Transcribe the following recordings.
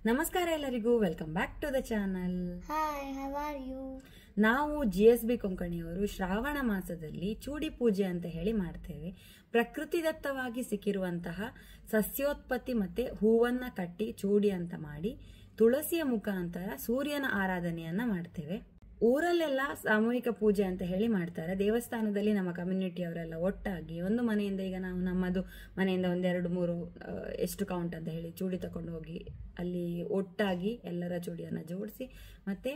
ನಮಸ್ಕಾರ ಎಲ್ಲರಿಗೂ, welcome back to the channel. Hi, how are you? ನಾವು GSB ಕೊಂಕಣಿಯವರು ಶ್ರಾವಣ ಮಾಸದಲ್ಲಿ ಚೂಡಿ ಪೂಜೆ ಅಂತ ಹೇಳಿ ಮಾಡ್ತೇವೆ. ಪ್ರಕೃತಿದತ್ತವಾಗಿ ಸಿಕ್ಕಿರುವಂತಹ ಸಸ್ಯೋತ್ಪತ್ತಿ ಮತ್ತೆ ಹೂವನ್ನ ಕಟ್ಟಿ ಚೂಡಿ ಅಂತ ಮಾಡಿ ತುಳಸಿಯ ಮುಖಾಂತರ ಸೂರ್ಯನ ಆರಾಧನೆಯನ್ನ ಮಾಡ್ತೇವೆ. ಊರಲ್ಲೆಲ್ಲ ಸಾಮೂಹಿಕ ಪೂಜೆ ಅಂತ ಹೇಳಿ ಮಾಡ್ತಾರೆ. ದೇವಸ್ಥಾನದಲ್ಲಿ ನಮ್ಮ ಕಮ್ಯುನಿಟಿಯವರೆಲ್ಲ ಒಟ್ಟಾಗಿ ಒಂದು ಮನೆಯಿಂದ, ಈಗ ನಾವು ನಮ್ಮದು ಮನೆಯಿಂದ ಒಂದೆರಡು ಮೂರು ಎಷ್ಟು ಕೌಂಟ್ ಅಂತ ಹೇಳಿ ಚೂಡಿ ತಗೊಂಡು ಹೋಗಿ ಅಲ್ಲಿ ಒಟ್ಟಾಗಿ ಎಲ್ಲರ ಚೂಡಿಯನ್ನು ಜೋಡಿಸಿ ಮತ್ತೆ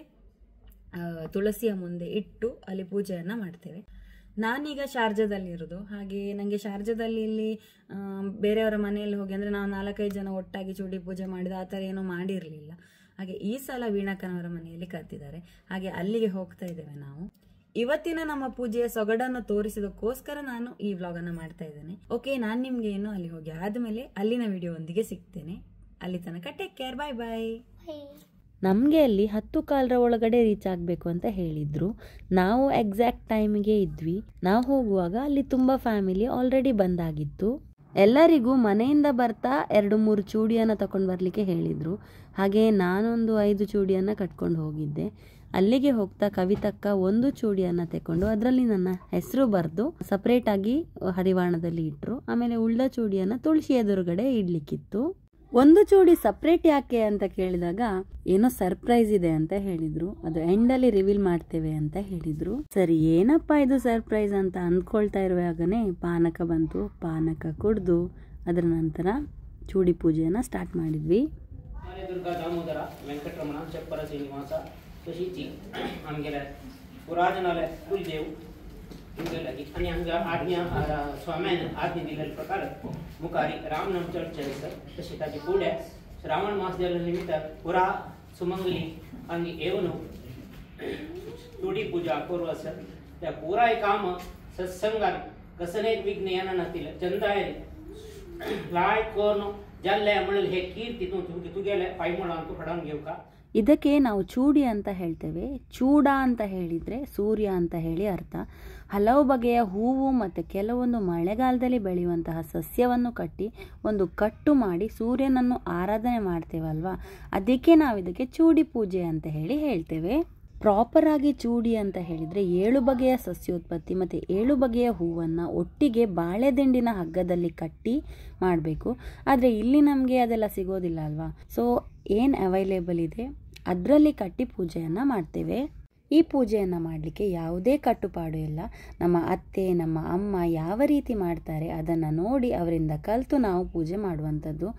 ತುಳಸಿಯ ಮುಂದೆ ಇಟ್ಟು ಅಲ್ಲಿ ಪೂಜೆಯನ್ನು ಮಾಡ್ತೇವೆ. ನಾನೀಗ ಶಾರ್ಜಾದಲ್ಲಿ ಇರೋದು, ಹಾಗೆ ನನಗೆ ಶಾರ್ಜಾದಲ್ಲಿ ಇಲ್ಲಿ ಬೇರೆಯವರ ಮನೆಯಲ್ಲಿ ಹೋಗಿ ಅಂದರೆ ನಾವು 4-5 ಜನ ಒಟ್ಟಾಗಿ ಚೂಡಿ ಪೂಜೆ ಮಾಡಿದ ಆ ಥರ ಏನೂ ಮಾಡಿರಲಿಲ್ಲ. ಹಾಗೆ ಈ ಸಲ ವೀಣಾಕನವರ ಮನೆಯಲ್ಲಿ ಕರೆದಿದ್ದಾರೆ, ಹಾಗೆ ಅಲ್ಲಿಗೆ ಹೋಗ್ತಾ ಇದ್ದೇವೆ ನಾವು. ಇವತ್ತಿನ ನಮ್ಮ ಪೂಜೆಯ ಸೊಗಡನ್ನು ತೋರಿಸೋದಕ್ಕೋಸ್ಕರ ನಾನು ಈ ವ್ಲಾಗನ್ನು ಮಾಡ್ತಾ ಇದ್ದೇನೆ. ಓಕೆ, ನಾನು ನಿಮ್ಗೆ ಏನು ಅಲ್ಲಿ ಹೋಗಿ ಆದಮೇಲೆ ಅಲ್ಲಿನ ವಿಡಿಯೋ ಒಂದಿಗೆ ಸಿಗ್ತೇನೆ. ಅಲ್ಲಿ ತನಕ ಟೇಕ್ ಕೇರ್, ಬಾಯ್ ಬಾಯ್. ನಮಗೆ ಅಲ್ಲಿ 10 ಒಳಗಡೆ ರೀಚ್ ಆಗಬೇಕು ಅಂತ ಹೇಳಿದ್ರು. ನಾವು ಎಕ್ಸಾಕ್ಟ್ ಟೈಮಿಗೆ ಇದ್ವಿ. ನಾವು ಹೋಗುವಾಗ ಅಲ್ಲಿ ತುಂಬ ಫ್ಯಾಮಿಲಿ ಆಲ್ರೆಡಿ ಬಂದಾಗಿತ್ತು. ಎಲ್ಲರಿಗೂ ಮನೆಯಿಂದ ಬರ್ತಾ 2-3 ಚೂಡಿಯನ್ನು ತಗೊಂಡು ಬರಲಿಕ್ಕೆ ಹೇಳಿದರು. ಹಾಗೆ ನಾನೊಂದು 5 ಚೂಡಿಯನ್ನು ಕಟ್ಕೊಂಡು ಹೋಗಿದ್ದೆ. ಅಲ್ಲಿಗೆ ಹೋಗ್ತಾ ಕವಿತಕ್ಕ 1 ಚೂಡಿಯನ್ನು ತಗೊಂಡು ಅದರಲ್ಲಿ ನನ್ನ ಹೆಸರು ಬರೆದು ಸಪ್ರೇಟಾಗಿ ಹರಿವಾಣದಲ್ಲಿ ಇಟ್ಟರು. ಆಮೇಲೆ ಉಳ್ದ ಚೂಡಿಯನ್ನು ತುಳಸಿ ಎದುರುಗಡೆ ಇಡ್ಲಿಕ್ಕಿತ್ತು. 1 ಚೂಡಿ ಸಪ್ರೇಟ್ ಯಾಕೆ ಅಂತ ಕೇಳಿದಾಗ ಏನೋ ಸರ್ಪ್ರೈಸ್ ಇದೆ ಅಂತ ಹೇಳಿದ್ರು. ಅದು ಎಂಡಲ್ಲಿ ರಿವೀಲ್ ಮಾಡ್ತೇವೆ ಅಂತ ಹೇಳಿದ್ರು. ಸರಿ, ಏನಪ್ಪಾ ಇದು ಸರ್ಪ್ರೈಸ್ ಅಂತ ಅಂದ್ಕೊಳ್ತಾ ಇರುವಾಗನೇ ಪಾನಕ ಬಂತು. ಪಾನಕ ಕುಡಿದು ಅದರ ನಂತರ ಚೂಡಿ ಪೂಜೆಯನ್ನ ಸ್ಟಾರ್ಟ್ ಮಾಡಿದ್ವಿ. ದುರ್ಗಾ ದಾಮೋದರ ವೆಂಕಟರಮಣ ಚಪ್ಪರ ಶ್ರೀನಿವಾಸ सुशीची आमगेले पुराजनाले कुलदेव हिंगेलागी आणि हांगा आज्ञा स्वाम्यान आज्ञा दिलेल्या प्रकार मुखारी रामनाम चर्चा तशी ताची फुडें श्रावण मास जाल्या निमित्त पुरा सुमंगली आणि येवनो चूडी पूजा करू आसत. त्या पुराय काम सत्संगात कसनेच विघ्न येना नातील चंदाय लाय कोर्न जल्ले म्हणल हे कीर्ती तू गेले पाय म्हणून तू फडान घेऊ का. ಇದಕ್ಕೆ ನಾವು ಚೂಡಿ ಅಂತ ಹೇಳ್ತೇವೆ. ಚೂಡ ಅಂತ ಹೇಳಿದರೆ ಸೂರ್ಯ ಅಂತ ಹೇಳಿ ಅರ್ಥ. ಹಲವು ಬಗೆಯ ಹೂವು ಮತ್ತು ಕೆಲವೊಂದು ಮಳೆಗಾಲದಲ್ಲಿ ಬೆಳೆಯುವಂತಹ ಸಸ್ಯವನ್ನು ಕಟ್ಟಿ ಒಂದು ಕಟ್ಟು ಮಾಡಿ ಸೂರ್ಯನನ್ನು ಆರಾಧನೆ ಮಾಡ್ತೇವಲ್ವಾ, ಅದಕ್ಕೆ ನಾವು ಇದಕ್ಕೆ ಚೂಡಿ ಪೂಜೆ ಅಂತ ಹೇಳಿ ಹೇಳ್ತೇವೆ. ಪ್ರಾಪರ್ ಆಗಿ ಚೂಡಿ ಅಂತ ಹೇಳಿದರೆ 7 ಬಗೆಯ ಸಸ್ಯೋತ್ಪತ್ತಿ ಮತ್ತು 7 ಬಗೆಯ ಹೂವನ್ನು ಒಟ್ಟಿಗೆ ಬಾಳೆದಿಂಡಿನ ಹಗ್ಗದಲ್ಲಿ ಕಟ್ಟಿ ಮಾಡಬೇಕು. ಆದರೆ ಇಲ್ಲಿ ನಮಗೆ ಅದೆಲ್ಲ ಸಿಗೋದಿಲ್ಲ ಅಲ್ವಾ. ಸೊ ಏನು ಅವೈಲೇಬಲ್ ಇದೆ ಅದರಲ್ಲಿ ಕಟ್ಟಿ ಪೂಜೆಯನ್ನು ಮಾಡ್ತೇವೆ. ಈ ಪೂಜೆಯನ್ನು ಮಾಡಲಿಕ್ಕೆ ಯಾವುದೇ ಕಟ್ಟುಪಾಡು ಇಲ್ಲ. ನಮ್ಮ ಅತ್ತೆ, ನಮ್ಮ ಅಮ್ಮ ಯಾವ ರೀತಿ ಮಾಡ್ತಾರೆ ಅದನ್ನು ನೋಡಿ ಅವರಿಂದ ಕಲಿತು ನಾವು ಪೂಜೆ ಮಾಡುವಂಥದ್ದು.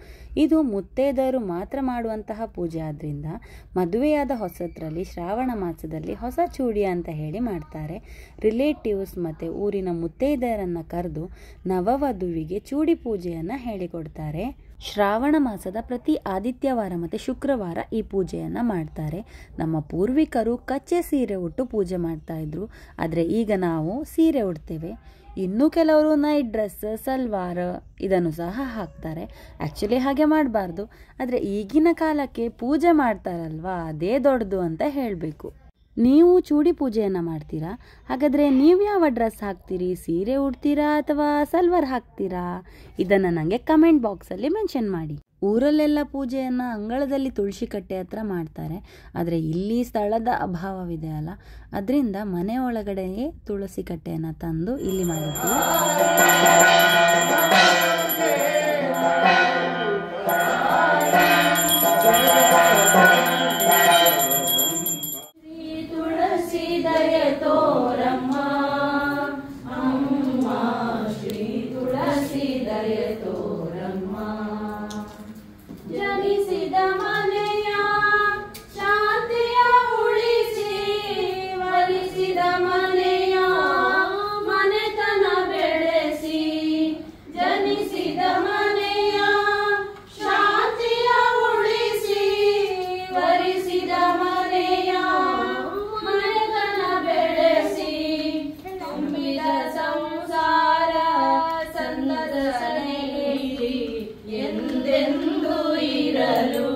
ಇದು ಮುತ್ತೈದೆಯರು ಮಾತ್ರ ಮಾಡುವಂತಹ ಪೂಜೆ ಆದ್ದರಿಂದ ಮದುವೆಯಾದ ಹೊಸತರಲ್ಲಿ ಶ್ರಾವಣ ಮಾಸದಲ್ಲಿ ಹೊಸ ಚೂಡಿ ಅಂತ ಹೇಳಿ ಮಾಡ್ತಾರೆ. ರಿಲೇಟಿವ್ಸ್ ಮತ್ತು ಊರಿನ ಮುತ್ತೈದೆಯರನ್ನು ಕರೆದು ನವವಧುವಿಗೆ ಚೂಡಿ ಪೂಜೆಯನ್ನು ಹೇಳಿಕೊಡ್ತಾರೆ. ಶ್ರಾವಣ ಮಾಸದ ಪ್ರತಿ ಆದಿತ್ಯವಾರ ಮತ್ತು ಶುಕ್ರವಾರ ಈ ಪೂಜೆಯನ್ನು ಮಾಡ್ತಾರೆ. ನಮ್ಮ ಪೂರ್ವಿಕರು ಕಚ್ಚೆ ಸೀರೆ ಉಟ್ಟು ಪೂಜೆ ಮಾಡ್ತಾ ಇದ್ರು, ಆದರೆ ಈಗ ನಾವು ಸೀರೆ ಉಡ್ತೇವೆ. ಇನ್ನೂ ಕೆಲವರು ನೈಟ್ ಡ್ರೆಸ್, ಸಲ್ವಾರ್ ಇದನ್ನು ಸಹ ಹಾಕ್ತಾರೆ. ಆ್ಯಕ್ಚುಲಿ ಹಾಗೆ ಮಾಡಬಾರ್ದು, ಆದರೆ ಈಗಿನ ಕಾಲಕ್ಕೆ ಪೂಜೆ ಮಾಡ್ತಾರಲ್ವಾ ಅದೇ ದೊಡ್ಡದು ಅಂತ ಹೇಳಬೇಕು. ನೀವು ಚೂಡಿ ಪೂಜೆಯನ್ನು ಮಾಡ್ತೀರಾ? ಹಾಗಾದರೆ ನೀವು ಯಾವ ಡ್ರೆಸ್ ಹಾಕ್ತೀರಿ? ಸೀರೆ ಉಡ್ತೀರಾ ಅಥವಾ ಸಲ್ವಾರ್ ಹಾಕ್ತೀರಾ? ಇದನ್ನು ನನಗೆ ಕಮೆಂಟ್ ಬಾಕ್ಸಲ್ಲಿ ಮೆನ್ಷನ್ ಮಾಡಿ. ಊರಲ್ಲೆಲ್ಲ ಪೂಜೆಯನ್ನು ಅಂಗಳದಲ್ಲಿ ತುಳಸಿ ಕಟ್ಟೆ ಹತ್ರ ಮಾಡ್ತಾರೆ, ಆದರೆ ಇಲ್ಲಿ ಸ್ಥಳದ ಅಭಾವವಿದೆ ಅಲ್ಲ, ಅದರಿಂದ ಮನೆ ಒಳಗಡೆಯೇ ತುಳಸಿ ಕಟ್ಟೆಯನ್ನು ತಂದು ಇಲ್ಲಿ ಮಾಡಿದ್ವಿ. ಎಂದೆಂದು ಇರಲು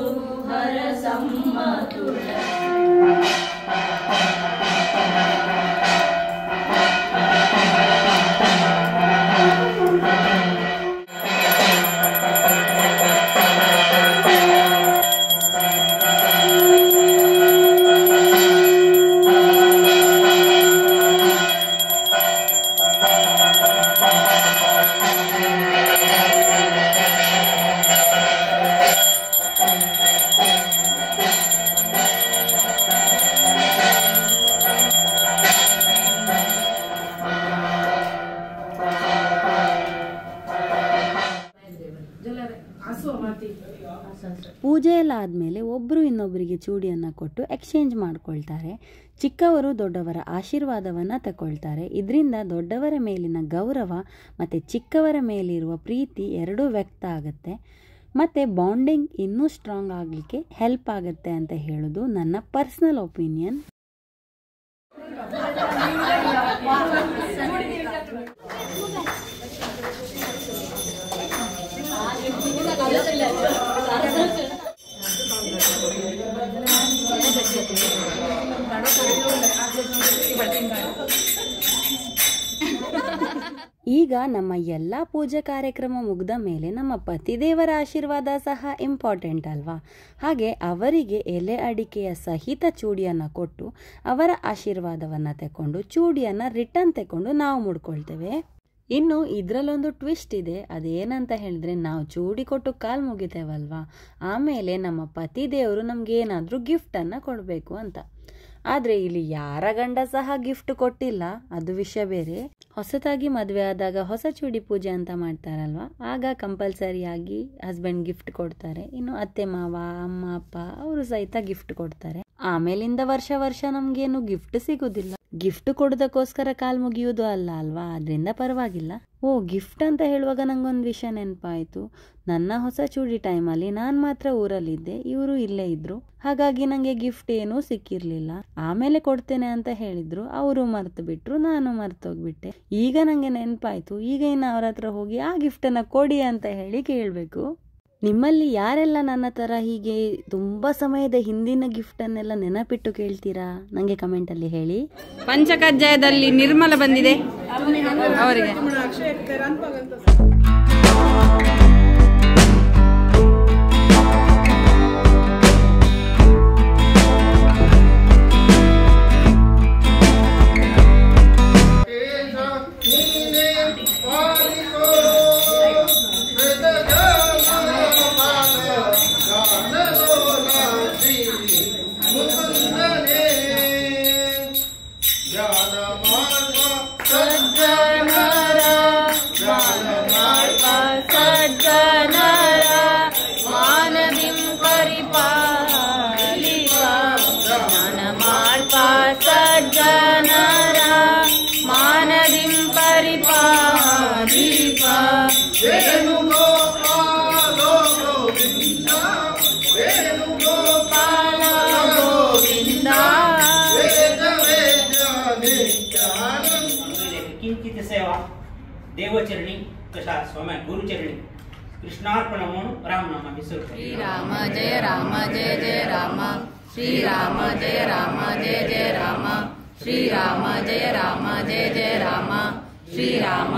ಎಲ್ಲ ಆದಮೇಲೆ ಒಬ್ಬರು ಇನ್ನೊಬ್ಬರಿಗೆ ಚೂಡಿಯನ್ನು ಕೊಟ್ಟು ಎಕ್ಸ್ಚೇಂಜ್ ಮಾಡ್ಕೊಳ್ತಾರೆ. ಚಿಕ್ಕವರು ದೊಡ್ಡವರ ಆಶೀರ್ವಾದವನ್ನು ತಗೊಳ್ತಾರೆ. ಇದರಿಂದ ದೊಡ್ಡವರ ಮೇಲಿನ ಗೌರವ ಮತ್ತು ಚಿಕ್ಕವರ ಮೇಲಿರುವ ಪ್ರೀತಿ ಎರಡೂ ವ್ಯಕ್ತ ಆಗುತ್ತೆ ಮತ್ತು ಬಾಂಡಿಂಗ್ ಇನ್ನೂ ಸ್ಟ್ರಾಂಗ್ ಆಗಲಿಕ್ಕೆ ಹೆಲ್ಪ್ ಆಗುತ್ತೆ ಅಂತ ಹೇಳೋದು ನನ್ನ ಪರ್ಸ್ನಲ್ ಒಪಿನಿಯನ್. ಈಗ ನಮ್ಮ ಎಲ್ಲ ಪೂಜೆ ಕಾರ್ಯಕ್ರಮ ಮುಗಿದ ಮೇಲೆ ನಮ್ಮ ಪತಿದೇವರ ಆಶೀರ್ವಾದ ಸಹ ಇಂಪಾರ್ಟೆಂಟ್ ಅಲ್ವಾ? ಹಾಗೆ ಅವರಿಗೆ ಎಲೆ ಅಡಿಕೆಯ ಸಹಿತ ಚೂಡಿಯನ್ನು ಕೊಟ್ಟು ಅವರ ಆಶೀರ್ವಾದವನ್ನು ತಗೊಂಡು ಚೂಡಿಯನ್ನು ರಿಟರ್ನ್ ತಗೊಂಡು ನಾವು ಮುಡ್ಕೊಳ್ತೇವೆ. ಇನ್ನು ಇದರಲ್ಲೊಂದು ಟ್ವಿಸ್ಟ್ ಇದೆ. ಅದೇನಂತ ಹೇಳಿದ್ರೆ, ನಾವು ಚೂಡಿ ಕೊಟ್ಟು ಕಾಲು ಮುಗಿತೇವಲ್ವಾ, ಆಮೇಲೆ ನಮ್ಮ ಪತಿದೇವರು ನಮ್ಗೆ ಏನಾದರೂ ಗಿಫ್ಟನ್ನು ಕೊಡಬೇಕು ಅಂತ. ಆದರೆ ಇಲ್ಲಿ ಯಾರ ಗಂಡ ಸಹ ಗಿಫ್ಟ್ ಕೊಟ್ಟಿಲ್ಲ, ಅದು ವಿಷಯ ಬೇರೆ. ಹೊಸದಾಗಿ ಮದುವೆ ಆದಾಗ ಹೊಸ ಚೂಡಿ ಪೂಜೆ ಅಂತ ಮಾಡ್ತಾರಲ್ವ, ಆಗ ಕಂಪಲ್ಸರಿಯಾಗಿ ಹಸ್ಬೆಂಡ್ ಗಿಫ್ಟ್ ಕೊಡ್ತಾರೆ. ಇನ್ನು ಅತ್ತೆ ಮಾವ, ಅಮ್ಮ ಅಪ್ಪ ಅವರು ಸಹಿತ ಗಿಫ್ಟ್ ಕೊಡ್ತಾರೆ. ಆಮೇಲಿಂದ ವರ್ಷ ನಮ್ಗೇನು ಗಿಫ್ಟ್ ಸಿಗೋದಿಲ್ಲ. ಗಿಫ್ಟ್ ಕೊಡೋದಕ್ಕೋಸ್ಕರ ಕಾಲು ಮುಗಿಯೋದು ಅಲ್ಲ ಅಲ್ವಾ, ಅದರಿಂದ ಪರವಾಗಿಲ್ಲ. ಗಿಫ್ಟ್ ಅಂತ ಹೇಳುವಾಗ ನಂಗೊಂದು ವಿಷಯ ನೆನಪಾಯಿತು. ನನ್ನ ಹೊಸ ಚೂಡಿ ಟೈಮಲ್ಲಿ ನಾನು ಮಾತ್ರ ಊರಲ್ಲಿದ್ದೆ, ಇವರು ಇಲ್ಲೇ ಇದ್ರು. ಹಾಗಾಗಿ ನನಗೆ ಗಿಫ್ಟ್ ಏನೂ ಸಿಕ್ಕಿರ್ಲಿಲ್ಲ. ಆಮೇಲೆ ಕೊಡ್ತೇನೆ ಅಂತ ಹೇಳಿದ್ರು, ಅವರು ಮರ್ತು ಬಿಟ್ರು, ನಾನು ಮರ್ತೋಗ್ಬಿಟ್ಟೆ. ಈಗ ನನಗೆ ನೆನಪಾಯಿತು. ಈಗ ಇನ್ನು ಅವ್ರ ಹತ್ರ ಹೋಗಿ ಆ ಗಿಫ್ಟನ್ನು ಕೊಡಿ ಅಂತ ಹೇಳಿ ಕೇಳಬೇಕು. ನಿಮ್ಮಲ್ಲಿ ಯಾರೆಲ್ಲ ನನ್ನ ಥರ ಹೀಗೆ ತುಂಬ ಸಮಯದ ಹಿಂದಿನ ಗಿಫ್ಟನ್ನೆಲ್ಲ ನೆನಪಿಟ್ಟು ಕೇಳ್ತೀರಾ? ನನಗೆ ಕಮೆಂಟಲ್ಲಿ ಹೇಳಿ. ಪಂಚಕಜ್ಜಾಯದಲ್ಲಿ ನಿರ್ಮಲ ಬಂದಿದೆ ಅವರಿಗೆ. किंचित सेवा देवचरणी तशा स्वामी गुरुचरणी कृष्णार्पण म्हणून राम नाम विसरू. श्री राम जय जय राम. श्री राम जय जय राम. श्री राम जय जय राम. श्री राम जय जय राम. श्री राम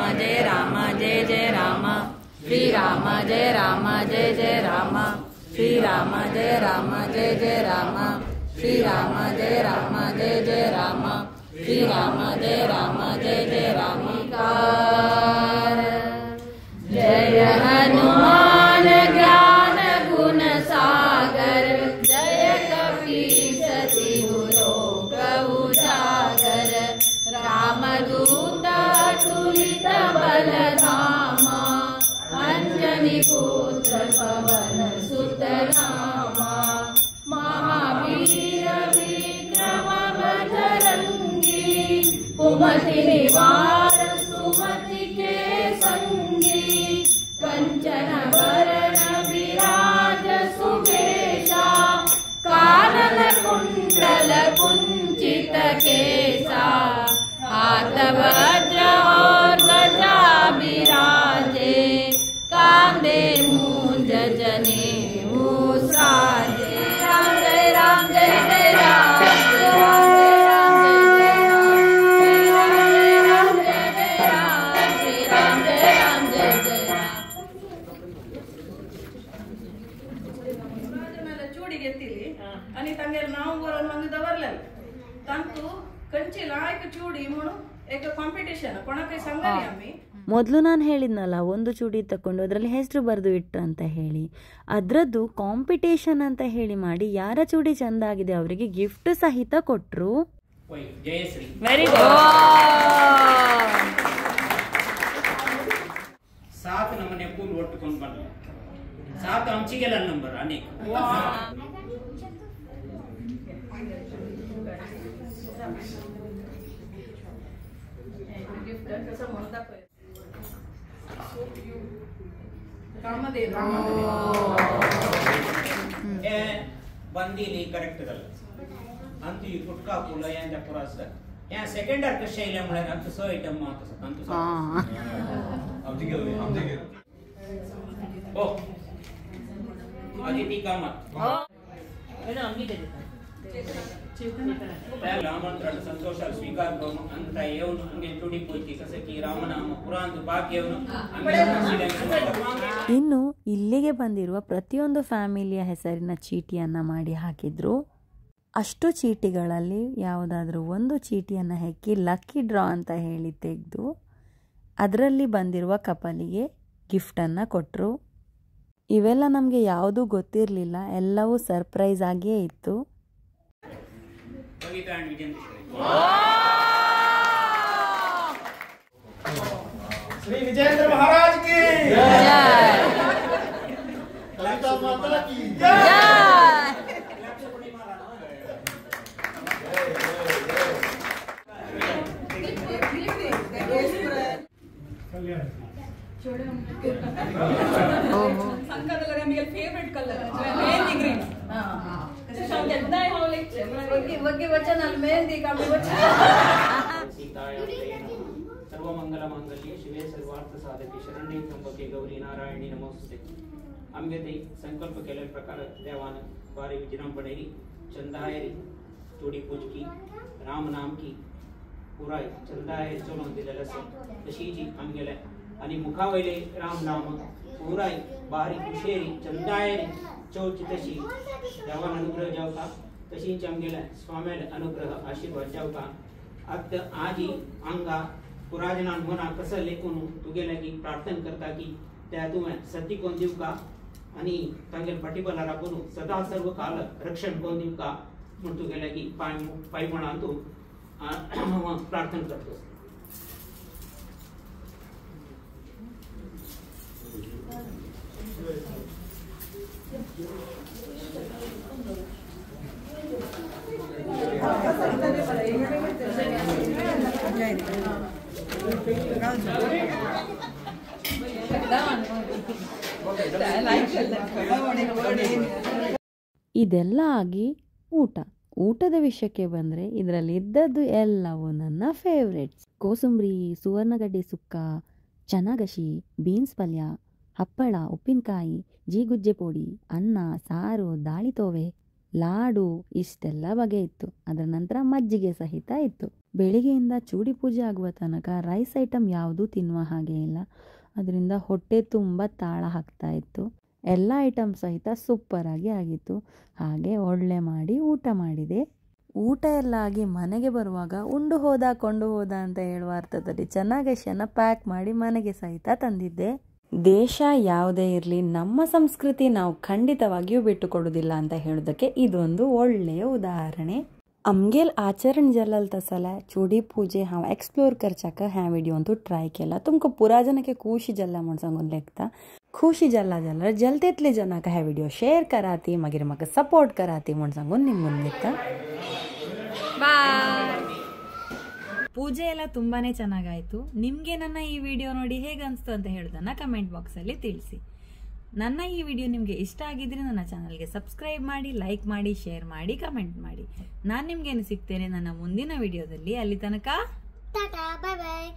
जय जय राम. श्री राम जय जय राम. श्री राम जय जय राम. श्री राम जय जय रामिकार. जय हनुमान ज्ञान गुण सागर. जय कपीस तिहु लोक उजागर. रामदूत तुलित बल धामा. अंजनी पुत्र पवन सुत नामा. महावीर विक्रम बजरंगी. कुमति निवार सुमति के संगी. कंचन वरण विराज सुबेशा. कानन कुंडल कुंचित केसा. हाथ वज्र और ध्वजा विराजे. कांधे मूंज जनेऊ साजे. राम जय राम जय जय राम. आणि तांगेर नाव बरोवन मागीर दवरलें तांतू कंची लायक चूडी म्हणून एक कॉम्पिटिशन कोणाकय सांगली आम्ही. ಮೊದಲು ನಾನು ಹೇಳಿದ್ನಲ್ಲ, ಒಂದು ಚೂಡಿ ತಗೊಂಡು ಅದರಲ್ಲಿ ಹೆಸರು ಬರೆದು ಇಟ್ಟು ಅಂತ ಹೇಳಿ, ಅದರದ್ದು ಕಾಂಪಿಟೇಷನ್ ಅಂತ ಹೇಳಿ ಮಾಡಿ ಯಾರ ಚೂಡಿ ಚಂದ ಆಗಿದೆ ಅವರಿಗೆ ಗಿಫ್ಟ್ ಸಹಿತ ಕೊಟ್ಟರು. Very good. 7 ನಮೂನೆ ಫೂಲ್ ಒಟ್ಟುಕೊಂಡು ಬಂದ್ರು. सात आमची गेला नंबर अनेक गिफ्ट कसं म्हणता कामधेनु बंदीली करेक्ट झालं अंतु ಈ ಪುಟ್ಕ ಪುಲ यांच्या पुरास या सेकंडर कशा इल्यामुळे अंतु सो आयटम मातस अंतु सो आमची गेलो ओ आदिती कामत ಏನು ಅಂಗಿದೆ रामंत्र संतोष स्वीकार करून अंत येऊन अंगे तुडी पोची कसं की ರಾಮನಾಮ ಪುರಾಣ ಭಾಗ್ಯವನ್ನು ಇನ್ನು ಇಲ್ಲಿಗೆ ಬಂದಿರುವ ಪ್ರತಿಯೊಂದು ಫ್ಯಾಮಿಲಿಯ ಹೆಸರಿನ ಚೀಟಿಯನ್ನು ಮಾಡಿ ಹಾಕಿದ್ರು. ಅಷ್ಟು ಚೀಟಿಗಳಲ್ಲಿ ಯಾವುದಾದ್ರೂ ಒಂದು ಚೀಟಿಯನ್ನು ಹೆಕ್ಕಿ ಲಕ್ಕಿ ಡ್ರಾ ಅಂತ ಹೇಳಿ ತೆಗೆದು ಅದರಲ್ಲಿ ಬಂದಿರುವ ಕಪಲಿಗೆ ಗಿಫ್ಟನ್ನು ಕೊಟ್ಟರು. ಇವೆಲ್ಲ ನಮಗೆ ಯಾವುದೂ ಗೊತ್ತಿರಲಿಲ್ಲ, ಎಲ್ಲವೂ ಸರ್ಪ್ರೈಸ್ ಆಗಿಯೇ ಇತ್ತು. श्री विजेंद्र महाराज की जय, ललिता माता की जय। ಸಂಕದಲ್ಲ ನಮಗೆ ಫೇವರೇಟ್ ಕಲರ್ ಮೆಹಂದಿ ಗ್ರೀನ್ ಗೆದ್ದಾಯ ಹೋಗ್ಲಿಕ್ಕೆ ಬಗ್ಗೆ ವಚನ ಮೆಹಂದಿ ಕಾಮಿ ವಚನ सर्वमंगल मांगल्ये शिवे सर्वार्थ साधके शरण्ये त्र्यंबके गौरी नारायणी नमोस्तुते आमगे ते संकल्प केलेल्या प्रकार देवान बारी विजृंभणेरी चंदायरी चोडी पूजकी राम नाम की पुराय चंदायरी चोळून दिलेलं असं तशी जी आमगेले आणि मुखावयले राम नाम पुराय बारी कुशेरी चंदायरी चौची तशी देवान अनुग्रह जावका तशीच आमगेले स्वामीले अनुग्रह आशीर्वाद जावका अत आजी अंगा पुराजना मना कसं लेखून तुगेला की प्रार्थना करता की त्या तुम्ही सती कोण देऊ का आणि तांगेल पाठीबला राखून सदा सर्व काल रक्षण कोण देऊ का म्हणून तुगेला की पाय म्हणा तू प्रार्थना करतो. ಇದೆಲ್ಲ ಆಗಿ ಊಟದ ವಿಷಯಕ್ಕೆ ಬಂದರೆ ಇದರಲ್ಲಿ ಇದ್ದದ್ದು ಎಲ್ಲವೂ ನನ್ನ ಫೇವ್ರೆಟ್ಸ್. ಕೋಸಂಬರಿ, ಸುವರ್ಣಗಡ್ಡೆ ಸುಕ್ಕ, ಚನ್ನಗಶಿ, ಬೀನ್ಸ್ ಪಲ್ಯ, ಹಪ್ಪಳ, ಉಪ್ಪಿನಕಾಯಿ, ಜೀಗುಜ್ಜೆ ಪುಡಿ, ಅನ್ನ, ಸಾರು, ದಾಳಿತೋವೆ, ಲಾಡು ಇಷ್ಟೆಲ್ಲ ಬಗೆ ಇತ್ತು. ಅದರ ನಂತರ ಮಜ್ಜಿಗೆ ಸಹಿತ ಇತ್ತು. ಬೆಳಿಗ್ಗೆಯಿಂದ ಚೂಡಿ ಪೂಜೆ ಆಗುವ ತನಕ ರೈಸ್ ಐಟಮ್ ಯಾವುದೂ ತಿನ್ನುವ ಹಾಗೆ ಇಲ್ಲ. ಅದರಿಂದ ಹೊಟ್ಟೆ ತುಂಬ ತಾಳ ಹಾಕ್ತಾ ಇತ್ತು. ಎಲ್ಲ ಐಟಮ್ ಸಹಿತ ಸೂಪರಾಗಿ ಆಗಿತ್ತು. ಹಾಗೆ ಒಳ್ಳೆ ಮಾಡಿ ಊಟ ಮಾಡಿದೆ. ಊಟ ಎಲ್ಲ ಆಗಿ ಮನೆಗೆ ಬರುವಾಗ ಉಂಡು ಹೋದ ಕೊಂಡು ಹೋದ ಅಂತ ಹೇಳುವ ಅರ್ಥದಲ್ಲಿ ಚನ್ನಗಶಿಯನ್ನು ಪ್ಯಾಕ್ ಮಾಡಿ ಮನೆಗೆ ಸಹಿತ ತಂದಿದ್ದೆ. ದೇಶ ಯಾವುದೇ ಇರಲಿ, ನಮ್ಮ ಸಂಸ್ಕೃತಿ ನಾವು ಖಂಡಿತವಾಗಿಯೂ ಬಿಟ್ಟು ಕೊಡೋದಿಲ್ಲ ಅಂತ ಹೇಳೋದಕ್ಕೆ ಇದೊಂದು ಒಳ್ಳೆಯ उदाहरणे. आमगेल आचरण जाल्ल तसला चुडी पूजे हांव एक्सप्लोर करच्याक ह्या व्हिडिओंतू ट्राय केला. तुमकां पुरा जनांक खुशी जाल्ला म्हूण सांगून लेखता. खुशी जाल्ला जाल्यार जल्तेतले जनांक ह्या व्हिडिओ शेअर कराती, मागीर म्हाका सपोर्ट कराती म्हूण सांगून निमून लेखता. ಬಾಯ್. ಪೂಜೆ ಎಲ್ಲ ತುಂಬಾನೇ ಚೆನ್ನಾಗಾಯ್ತು. ನಿಮಗೆ ನನ್ನ ಈ ವಿಡಿಯೋ ನೋಡಿ ಹೇಗೆ ಅನಿಸ್ತು ಅಂತ ಹೇಳೋದನ್ನ ಕಮೆಂಟ್ ಬಾಕ್ಸಲ್ಲಿ ತಿಳಿಸಿ. ನನ್ನ ಈ ವಿಡಿಯೋ ನಿಮಗೆ ಇಷ್ಟ ಆಗಿದ್ರೆ ನನ್ನ ಚಾನಲ್ಗೆ ಸಬ್ಸ್ಕ್ರೈಬ್ ಮಾಡಿ, ಲೈಕ್ ಮಾಡಿ, ಶೇರ್ ಮಾಡಿ, ಕಮೆಂಟ್ ಮಾಡಿ. ನಾನು ನಿಮ್ಗೇನು ಸಿಗ್ತೇನೆ ನನ್ನ ಮುಂದಿನ ವಿಡಿಯೋದಲ್ಲಿ. ಅಲ್ಲಿ ತನಕ ಟಾಟಾ, ಬಾಯ್ ಬಾಯ್.